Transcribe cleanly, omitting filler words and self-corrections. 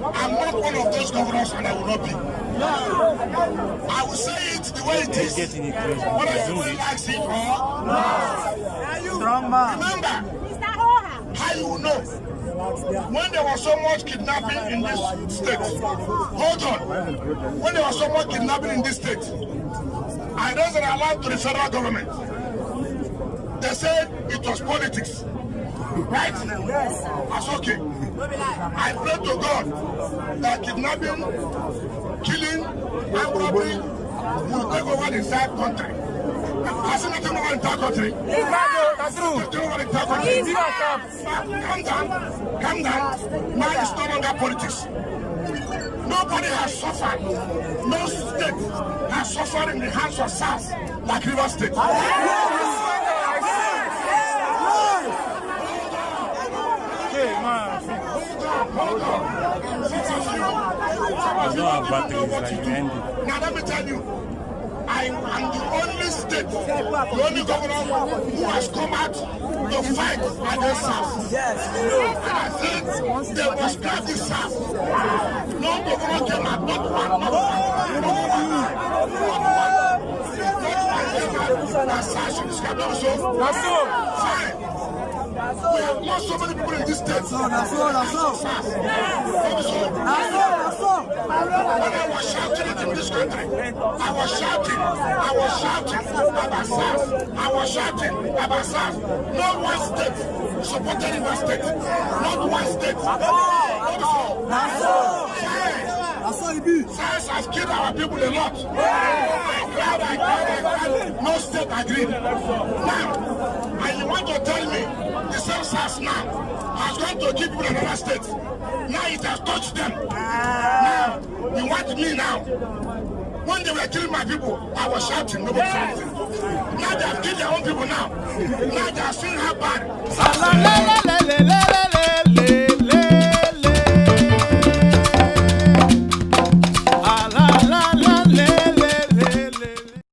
I'm not one of those governors, and I will not be. I will say it the way it is. Whether everybody likes it or Strong man. remember, how you will know when there was so much kidnapping in this state. Hold on. When there was so much kidnapping in this state, I wasn't allowed to the federal government. They said it was politics. Right? That's okay. I pray to God that kidnapping, killing, and robbery will take over the entire country. Has it taken over the entire country? That's true. Taken over the entire country. Calm down. Now it's no longer politics. Nobody has suffered. No state has suffered in the hands of SARS like Rivers State. Now let me tell you, I am the only state, the only governor who has come out to fight against SARS. Yes, And I said they must grab the SARS. No governor came out, not one. That's so. Fine. We have lost so many people in this state. That's all. When I was shouting it in this country, I was shouting about SARS. I was shouting about SARS. Not one state supported Rivers State. Not one state. SARS has killed our people a lot. I cried. No state agreed. Now, and you want to tell me the same SARS now has gone to give people in another state. Now it has touched them. Now, you want me now? When they were killing my people, I was shouting, nobody said anything. Now they have killed their own people now. Now they are seeing how bad.